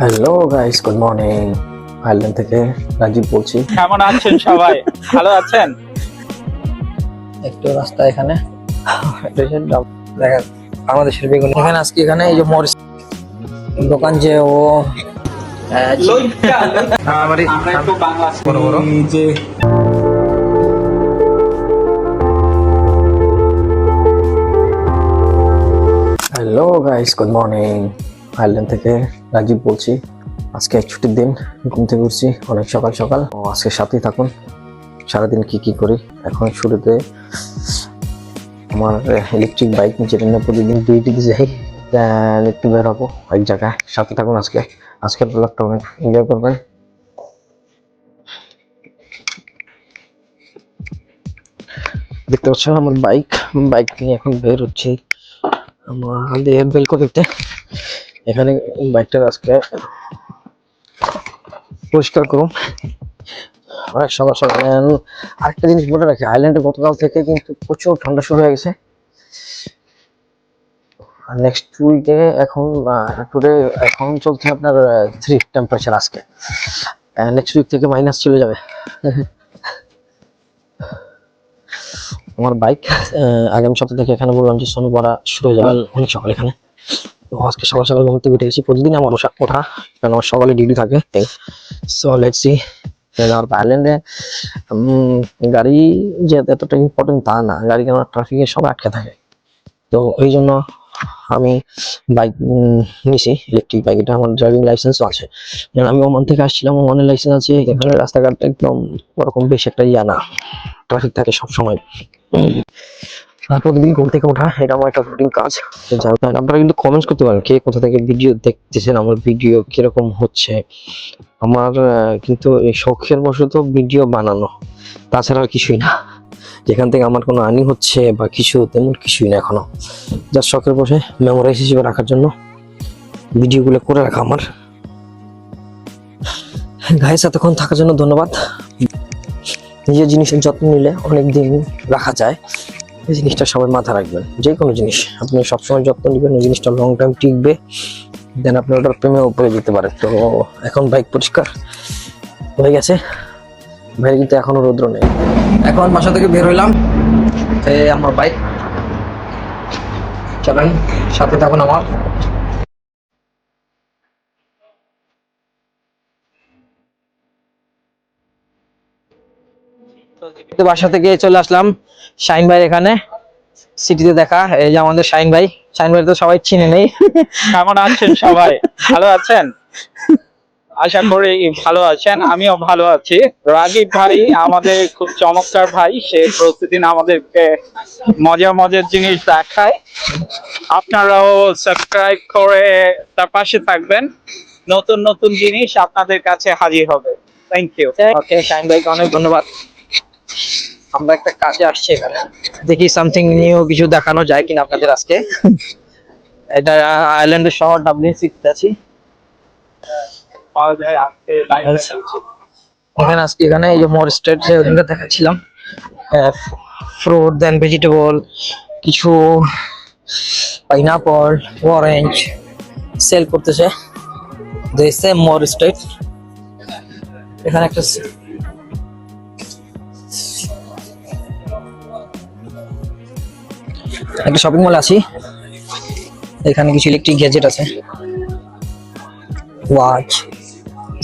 Hello guys, good morning. Ireland থেকে রাজীব বলছি। কেমন আছেন সবাই? ভালো আছেন? একটু রাস্তা এখানে দেখেন বাংলাদেশের বেগুন এখানে আজকে এখানে এই যে মরিচ দোকান যে ও আমরা একটু বাংলা বড় বড় যে hello guys, good morning. Ireland থেকে রাজীব বলছি। আজকে ছুটির দিন, ঘুম থেকে উঠছি অনেক সকাল সকাল। আজকে সাথেই থাকুন, সারাদিন কি করি। এখন শুরুতে আমার ইলেকট্রিক বাইক যেটা নিয়ে প্রতিদিন ডিউটিতে যাই, একটু বের হবো এক জায়গায়। সাথে থাকুন, আজকের ব্লগটা অনেক এনজয় করবেন। দেখতে পাচ্ছ আমার বাইক নিয়ে এখন বের হচ্ছি আমাদের বেলকনিতে। এখানে বাইকটা আজকে পরিষ্কার করুন অনেক সকাল সকাল। আরেকটা জিনিস বলে রাখি, আইল্যান্ডে গতকাল থেকে কিন্তু প্রচুর ঠান্ডা শুরু হয়ে গেছে। আর নেক্সট উইকে এখন টুডে এখন চলছে আপনার 3 টেম্পারেচার। আজকে নেক্সট উইক থেকে মাইনাস চলে যাবে। আমার বাইক আগামী সপ্তাহ থেকে এখানে বললাম যে সোনু পড়া শুরু হয়ে যাবে অনেক সকাল এখানে। তো আজকে সকাল সকাল ঘুম থেকে উঠে গেছি, প্রতিদিন আমার ওঠা কারণ আমার সকালে ডিউটি থাকে। So let's see. আর আইল্যান্ডে গাড়ি যে এতটা ইম্পর্টেন্ট তা না, গাড়ি কেন ট্রাফিকে সব আটকে থাকে। তো ওই জন্য আমি বাইক নিছি, ইলেকট্রিক বাইক। এটা আমার ড্রাইভিং লাইসেন্সও আছে, কারণ আমি ওমান থেকে আসছিলাম। ওমানের লাইসেন্স আছে। এখানে রাস্তাঘাট একদম ওরকম বেশ একটা না, ট্রাফিক থাকে সবসময়। প্রতিদিন ঘুম থেকে ওঠা এটা আমার একটা রুটিন কাজ। আপনারা কিন্তু কমেন্টস করতে পারেন কে কোথা থেকে ভিডিও দেখতেছেন, আমার ভিডিও কিরকম হচ্ছে। আমার কিন্তু এই শখের বশত ভিডিও বানানো, তাছাড়া আর কিছুই না। যেখান থেকে আমার কোনো আর্নিং হচ্ছে বা কিছু তেমন কিছুই না এখনো। জাস্ট শখের বসে মেমোরাইজ হিসেবে রাখার জন্য ভিডিওগুলো করে রাখা আমার। গাইস, এতক্ষণ থাকার জন্য ধন্যবাদ। নিজের জিনিসের যত্ন নিলে অনেক দিন রাখা যায়, এই জিনিসটা সবাই মাথা রাখবেন। যে কোনো জিনিস আপনি সবসময় যত্ন নেবেন, ওই জিনিসটা লং টাইম টিকবে, দেন আপনি ওটার প্রেমে উপরে যেতে পারেন। তো এখন বাইক পরিষ্কার হয়ে গেছে, বাইরে কিন্তু এখনো রৌদ্র নেই। এখন বাসা থেকে বের হইলাম, আমার বাইক চালান, সাথে থাকুন আমার। তো বাসা থেকে চলে আসলাম শাহিন ভাই এখানে সিটিতে দেখা। এই যে আমাদের শাহিন ভাই তো সবাই চিনে নেই। কেমন আছেন সবাই? ভালো আছেন? আশা করি ভালো আছেন। আমিও ভালো আছি। রাগীব ভাই আমাদের খুব চমৎকার ভাই, সে প্রতিদিন আমাদেরকে মজার জিনিস দেখায়। আপনারাও সাবস্ক্রাইব করে তার পাশে থাকবেন, নতুন নতুন জিনিস আপনাদের কাছে হাজির হবে। Thank you. ওকে, শাহিন ভাইকে অনেক ধন্যবাদ। আমরা একটা কাজে আসছি এখানে, দেখি সামথিং নিউ কিছু দেখানো যায় কিনা আপনাদের আজকে। এটা আইল্যান্ডের শহর ডাবলিন সিটিতে আছি। পাওয়া যায় আজকে লাইভ এখানে আজকে এখানে এই যে মোর স্ট্রিট যে ওদিনটা দেখাচ্ছিলাম, ফ্রুট দেন ভেজিটেবল, কিছু পাইনাপল, অরেঞ্জ সেল করতেছে। দেখছে মোর স্ট্রিট এখানে একটা শপিং মল আছি। এখানে কিছু ইলেকট্রিক গ্যাজেট আছে, ওয়াচ,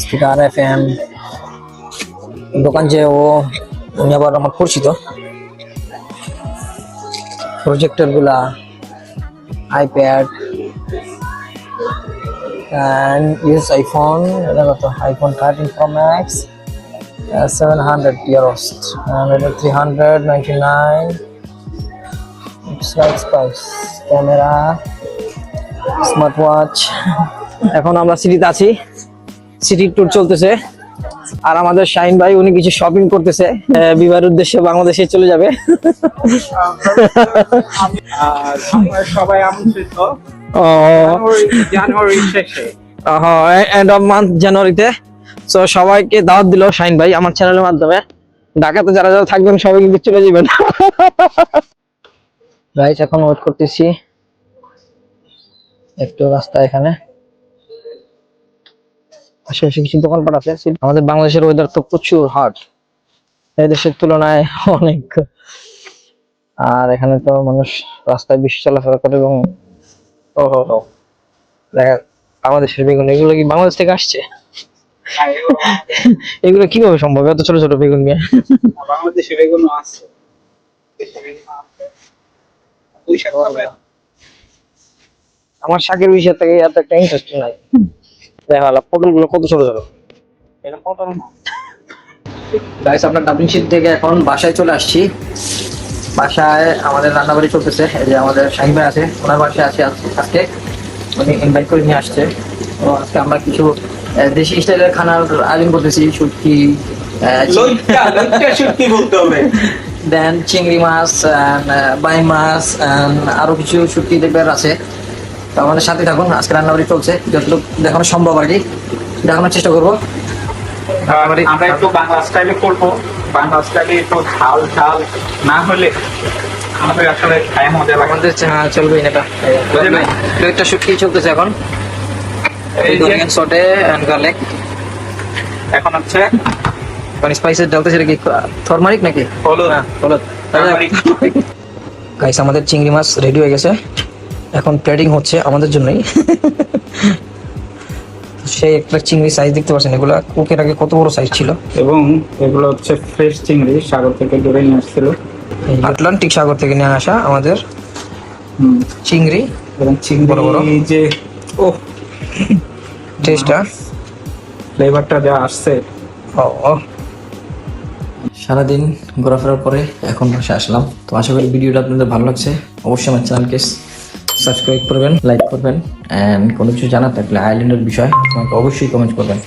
স্পিকার, এফএম। দোকান যে উনি আবার আমার পরিচিত। প্রজেক্টর গুলা, iPad and use iPhone, iPhone 13 Pro Max, 700 euros and 399 price. Camera, smart watch. এখন আমরা সিটিতে আছি, সিটি ট্যুর চলতেছে। আর আমাদের শাহিন ভাই উনি কিছু শপিং করতেছে, বিবাহের উদ্দেশ্যে বাংলাদেশে চলে যাবে। আর আমরা সবাই আমন্ত্রিত জানুয়ারি শেষে, এন্ড অফ মান্থ জানুয়ারিতে। সো সবাইকে দাওয়াত দিল শাহিন ভাই আমার চ্যানেলের মাধ্যমে। ঢাকাতে যারা যারা থাকবেন সবাই কিন্তু চলে যাবেন। গাইস, এখন ওয়েট করতেছি একটু রাস্তা এখানে। আশেপাশে কিছু দোকানপাট আছে। আমাদের বাংলাদেশের ওয়েদার তো প্রচুর হট, এই দেশের তুলনায় অনেক। আর এখানে তো মানুষ রাস্তায় বেশি চলাফেরা করে এবং দেখা বাংলাদেশের বেগুন, এগুলো কি বাংলাদেশ থেকে আসছে? এগুলো কিভাবে সম্ভব এত ছোট ছোট বেগুন নিয়ে? বাংলাদেশে বেগুন আছে। পুঁই শাক খাবেন? আমার শাকের বিষয় থেকে এত একটা ইন্টারেস্ট নাই। দেখা গেল পটল গুলো কত ছোট ছোট। এটা পটল না। গাইস, আপনার ডাবলিং শিপ থেকে এখন বাসায় চলে আসছি। বাসায় আমাদের রান্নাবাড়ি চলতেছে। এই যে আমাদের শাহিন ভাই আছে, ওনার বাসায় আছে আজকে, উনি ইনভাইট করে নিয়ে আসছে। তো আজকে আমরা কিছু দেশি স্টাইলের খানার আয়োজন করতেছি। শুটকি, শুটকি বলতে হবে। দেন চিংড়ি মাছ, বাইং মাছ, আরো কিছু শুটকি টাইপের আছে। তো আমাদের সাথে থাকুন, আজকে রান্নাবাড়ি চলছে, যতটুকু দেখানো সম্ভব আর কি দেখানোর চেষ্টা করবো। আমরা একটু বাংলা স্টাইলে করবো। বাংলা স্টাইলে একটু ঝাল ঝাল না হলে আমাদের আসলে খায় মজা লাগে। আমাদের চলবেই না এটা। বুঝলেন? একটা শুটকি চলতেছে এখন, এই যে সটে এন্ড গার্লিক। এখন হচ্ছে মানে স্পাইসেস ডালতেছে, এটা কি থরমারিক নাকি? হলুদ। হ্যাঁ, হলুদ। গাইস, আমাদের চিংড়ি মাছ রেডি হয়ে গেছে, এখন প্লেটিং হচ্ছে আমাদের জন্যই। সেই একটা চিংড়ি সাইজ দেখতে পাচ্ছেন, এগুলা কুকের আগে কত বড় সাইজ ছিল। এবং এগুলো হচ্ছে ফ্রেশ চিংড়ি, সাগর থেকে ধরে নিয়ে আসছিল। আটলান্টিক সাগর থেকে নিয়ে আসা আমাদের চিংড়ি। এবং চিংড়ি বড় বড়। যে ও টেস্টটা, ফ্লেভারটা যা আসছে। সারাদিন ঘোরাফেরার পরে এখন বাসায় আসলাম। তো আশা করি ভিডিওটা আপনাদের ভালো লাগছে। অবশ্যই আমার চ্যানেলকে সাবস্ক্রাইব করবেন, লাইক করবেন, অ্যান্ড কোনো কিছু জানার থাকলে আইল্যান্ডের বিষয় আমাকে অবশ্যই কমেন্ট করবেন।